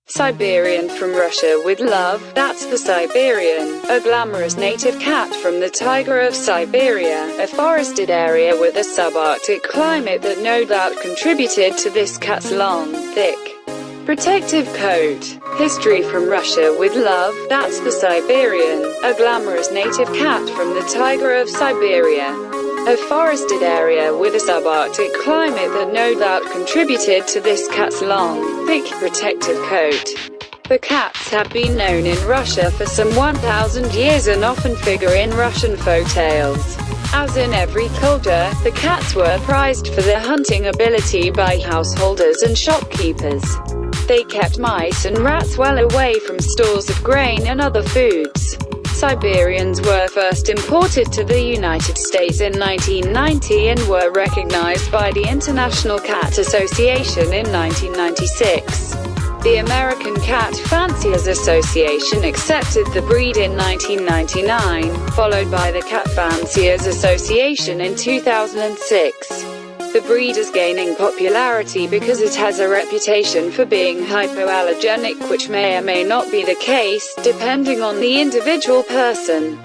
Siberian from Russia with love, that's the Siberian, a glamorous native cat from the taiga of Siberia, a forested area with a subarctic climate that no doubt contributed to this cat's long, thick, protective coat. History from Russia with love, that's the Siberian, a glamorous native cat from the taiga of Siberia, a forested area with a subarctic climate that no doubt contributed to this cat's long, thick, protective coat. The cats have been known in Russia for some 1,000 years and often figure in Russian folktales. As in every culture, the cats were prized for their hunting ability by householders and shopkeepers. They kept mice and rats well away from stores of grain and other foods. Siberians were first imported to the United States in 1990 and were recognized by the International Cat Association in 1996. The American Cat Fanciers Association accepted the breed in 1999, followed by the Cat Fanciers Association in 2006. The breed is gaining popularity because it has a reputation for being hypoallergenic, which may or may not be the case, depending on the individual person.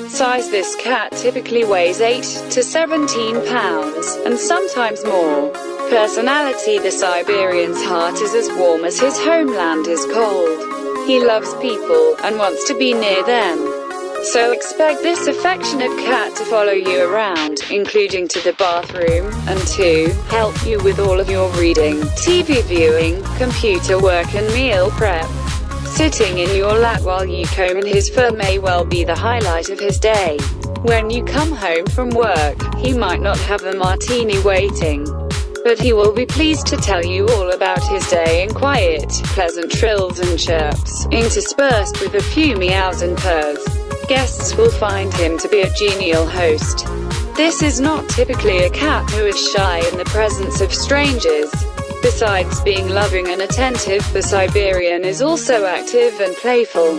Size: this cat typically weighs 8 to 17 pounds, and sometimes more. Personality: the Siberian's heart is as warm as his homeland is cold. He loves people, and wants to be near them. So expect this affectionate cat to follow you around, including to the bathroom, and to help you with all of your reading, TV viewing, computer work and meal prep. Sitting in your lap while you comb his fur may well be the highlight of his day. When you come home from work, he might not have a martini waiting, but he will be pleased to tell you all about his day in quiet, pleasant trills and chirps, interspersed with a few meows and purrs. Guests will find him to be a genial host. This is not typically a cat who is shy in the presence of strangers. Besides being loving and attentive, the Siberian is also active and playful.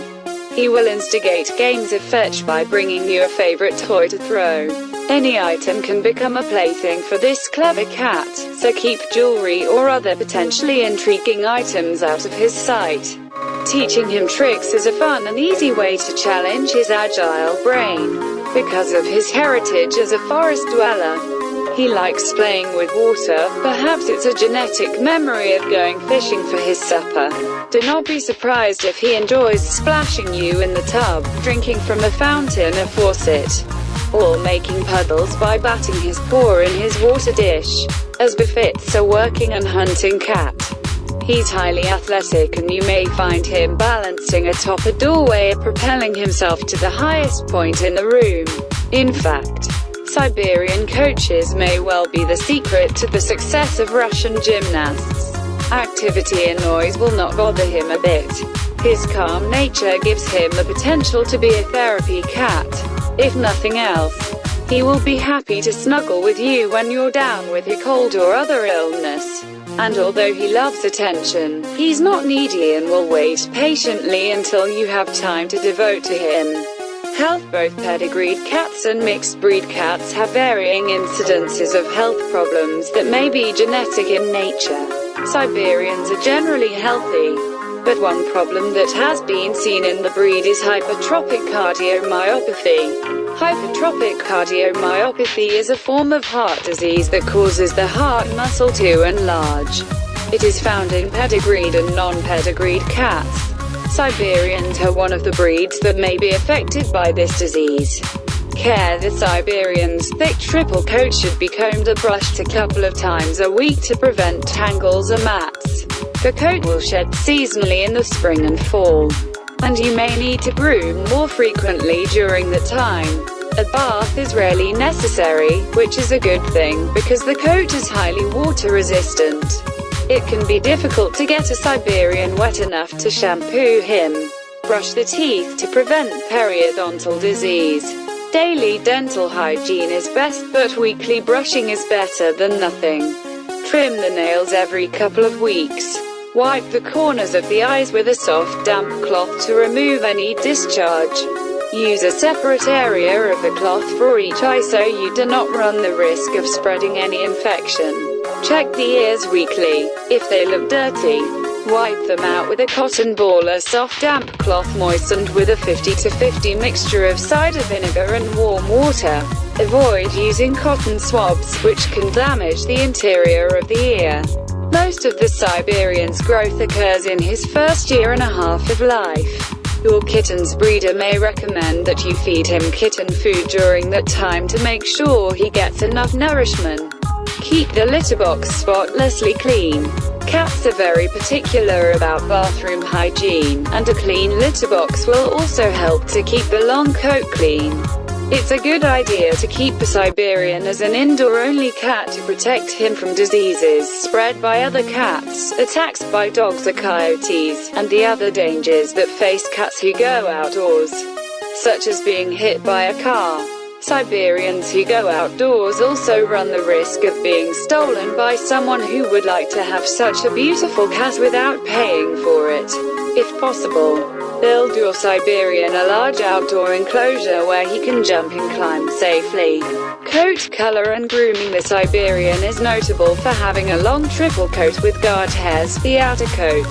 He will instigate games of fetch by bringing you a favorite toy to throw. Any item can become a plaything for this clever cat, so keep jewelry or other potentially intriguing items out of his sight. Teaching him tricks is a fun and easy way to challenge his agile brain. Because of his heritage as a forest dweller, he likes playing with water. Perhaps it's a genetic memory of going fishing for his supper. Do not be surprised if he enjoys splashing you in the tub, drinking from a fountain or faucet, or making puddles by batting his paw in his water dish, as befits a working and hunting cat. He's highly athletic and you may find him balancing atop a doorway or propelling himself to the highest point in the room. In fact, Siberian coaches may well be the secret to the success of Russian gymnasts. Activity and noise will not bother him a bit. His calm nature gives him the potential to be a therapy cat. If nothing else, he will be happy to snuggle with you when you're down with a cold or other illness. And although he loves attention, he's not needy and will wait patiently until you have time to devote to him. Health: both pedigreed cats and mixed breed cats have varying incidences of health problems that may be genetic in nature. Siberians are generally healthy, but one problem that has been seen in the breed is hypertrophic cardiomyopathy. Hypertrophic cardiomyopathy is a form of heart disease that causes the heart muscle to enlarge. It is found in pedigreed and non-pedigreed cats. Siberians are one of the breeds that may be affected by this disease. Care: the Siberian's thick triple coat should be combed or brushed a couple of times a week to prevent tangles or mats. The coat will shed seasonally in the spring and fall, and you may need to groom more frequently during the time. A bath is rarely necessary, which is a good thing, because the coat is highly water resistant. It can be difficult to get a Siberian wet enough to shampoo him. Brush the teeth to prevent periodontal disease. Daily dental hygiene is best, but weekly brushing is better than nothing. Trim the nails every couple of weeks. Wipe the corners of the eyes with a soft, damp cloth to remove any discharge. Use a separate area of the cloth for each eye so you do not run the risk of spreading any infection. Check the ears weekly. If they look dirty, Wipe them out with a cotton ball or soft damp cloth moistened with a 50-50 mixture of cider vinegar and warm water. Avoid using cotton swabs, which can damage the interior of the ear. Most of the Siberian's growth occurs in his first year and a half of life. Your kitten's breeder may recommend that you feed him kitten food during that time to make sure he gets enough nourishment. Keep the litter box spotlessly clean. Cats are very particular about bathroom hygiene, and a clean litter box will also help to keep the long coat clean. It's a good idea to keep a Siberian as an indoor-only cat to protect him from diseases spread by other cats, attacks by dogs or coyotes, and the other dangers that face cats who go outdoors, such as being hit by a car. Siberians who go outdoors also run the risk of being stolen by someone who would like to have such a beautiful cat without paying for it. If possible, build your Siberian a large outdoor enclosure where he can jump and climb safely. Coat color and grooming. The Siberian is notable for having a long triple coat with guard hairs, the outer coat,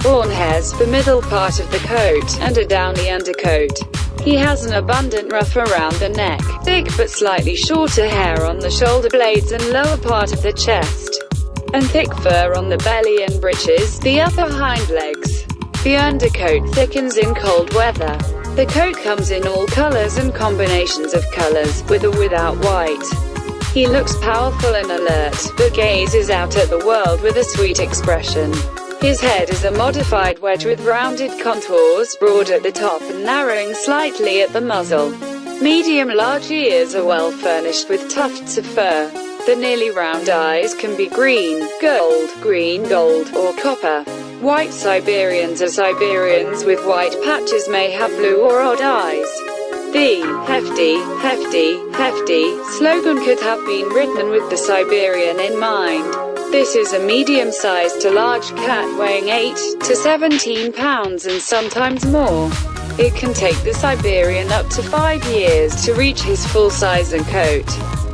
fawn hairs, the middle part of the coat, and a downy undercoat. He has an abundant ruff around the neck, thick but slightly shorter hair on the shoulder blades and lower part of the chest, and thick fur on the belly and breeches, the upper hind legs. The undercoat thickens in cold weather. The coat comes in all colors and combinations of colors, with or without white. He looks powerful and alert, but gazes out at the world with a sweet expression. His head is a modified wedge with rounded contours, broad at the top and narrowing slightly at the muzzle. Medium-large ears are well furnished with tufts of fur. The nearly round eyes can be green, gold, or copper. White Siberians are Siberians with white patches may have blue or odd eyes. The hefty slogan could have been written with the Siberian in mind. This is a medium-sized to large cat weighing 8 to 17 pounds and sometimes more. It can take the Siberian up to 5 years to reach his full size and coat.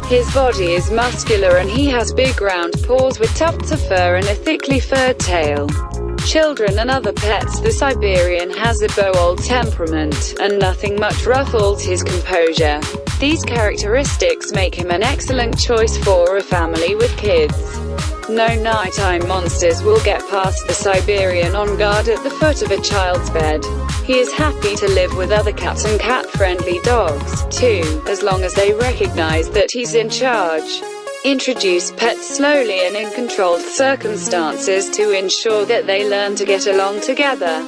His body is muscular and he has big round paws with tufts of fur and a thickly furred tail. Children and other pets. The Siberian has a bold temperament, and nothing much ruffles his composure. These characteristics make him an excellent choice for a family with kids. No nighttime monsters will get past the Siberian on guard at the foot of a child's bed. He is happy to live with other cats and cat-friendly dogs, too, as long as they recognize that he's in charge. Introduce pets slowly and in controlled circumstances to ensure that they learn to get along together.